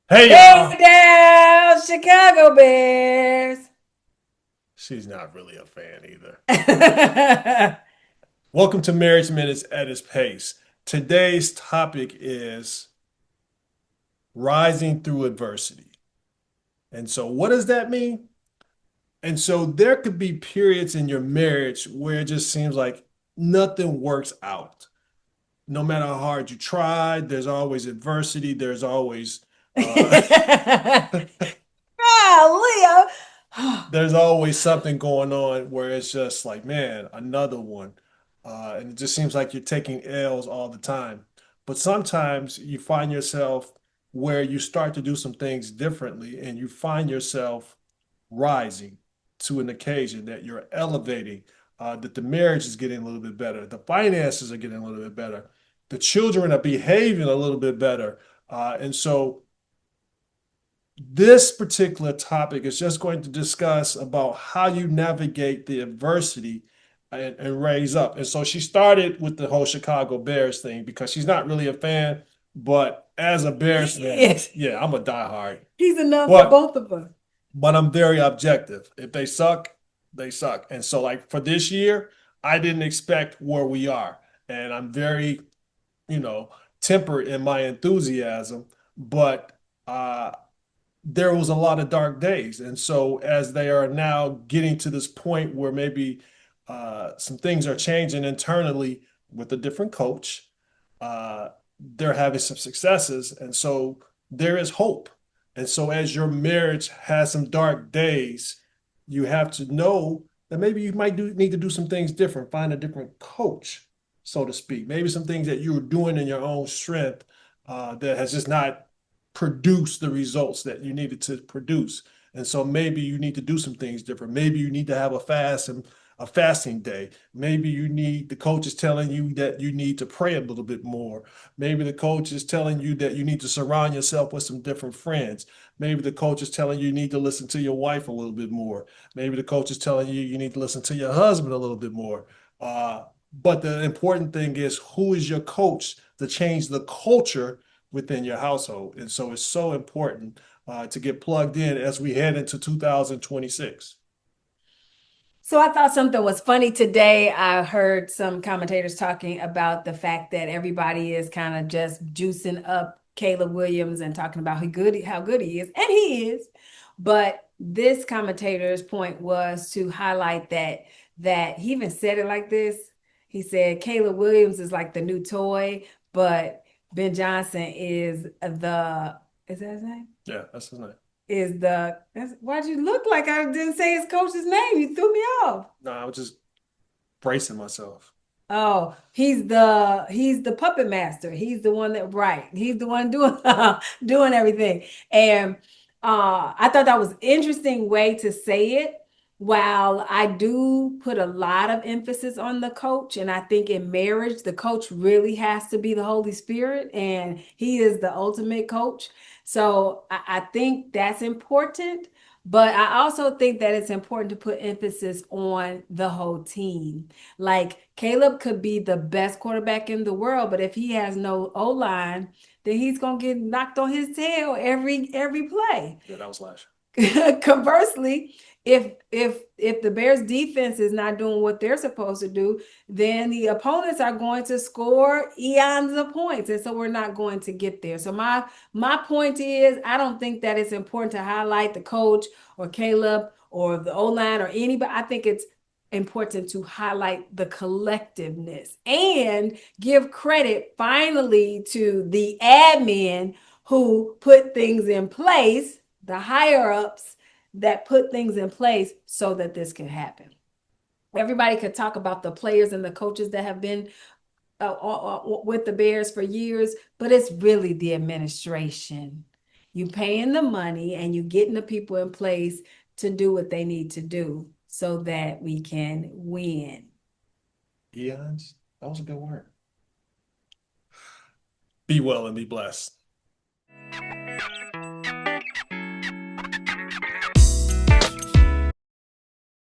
Hey Hey y'all. down, Chicago Bears. She's not really a fan either. Yeah. Welcome to Marriage Minutes at its pace. Today's topic is rising through adversity. And so, what does that mean? And so, there could be periods in your marriage where it just seems like nothing works out. No matter how hard you try, there's always adversity. There's always Leo. there's always something going on where it's just like, man, another one. And it just seems like you're taking L's all the time. But sometimes you find yourself where you start to do some things differently and you find yourself rising to an occasion that you're elevating, that the marriage is getting a little bit better, the finances are getting a little bit better, the children are behaving a little bit better. And so this particular topic is just going to discuss about how you navigate the adversity and raise up. And so she started with the whole Chicago Bears thing because she's not really a fan, but as a Bears He fan, is. yeah, I'm a diehard. He's enough for But both of us. I'm very objective. If they suck, they suck. And so like for this year, I didn't expect where we are. And I'm very, you know, tempered in my enthusiasm, but there was a lot of dark days. And so as they are now getting to this point where maybe some things are changing internally with a different coach, they're having some successes. And so there is hope. And so as your marriage has some dark days, you have to know that maybe you might need to do some things different, find a different coach, so to speak. Maybe some things that you were doing in your own strength that has just not produce the results that you needed to produce. And so maybe you need to do some things different. Maybe you need to have a fast and a fasting day. Maybe you need the coach is telling you that you need to pray a little bit more. Maybe the coach is telling you that you need to surround yourself with some different friends. Maybe the coach is telling you need to listen to your wife a little bit more. Maybe the coach is telling you you need to listen to your husband a little bit more. But the important thing is who is your coach to change the culture within your household. And so it's so important to get plugged in as we head into 2026. So I thought something was funny today. I heard some commentators talking about the fact that everybody is kind of just juicing up Caleb Williams and talking about how good he is, and he is. But this commentator's point was to highlight that he even said it like this. He said Caleb Williams is like the new toy, but Ben Johnson is that his name? Yeah, that's his name. Why'd you look like I didn't say his coach's name? You threw me off. No, I was just bracing myself. Oh, he's the puppet master. He's the one that right. He's the one doing doing everything. And I thought that was interesting way to say it. While I do put a lot of emphasis on the coach, and I think in marriage, the coach really has to be the Holy Spirit, and he is the ultimate coach. So I think that's important. But I also think that it's important to put emphasis on the whole team. Like Caleb could be the best quarterback in the world, but if he has no O line, then he's gonna get knocked on his tail every play. Yeah, that was last Conversely, if the Bears defense is not doing what they're supposed to do, then the opponents are going to score eons of points, and so we're not going to get there. So my point is, I don't think that it's important to highlight the coach or Caleb or the O line or anybody. I think it's important to highlight the collectiveness and give credit finally to the admin who put things in place, the higher ups that put things in place so that this can happen. Everybody could talk about the players and the coaches that have been with the Bears for years, but it's really the administration. You paying the money and you getting the people in place to do what they need to do so that we can win. eons. That was a good word. Be well and be blessed.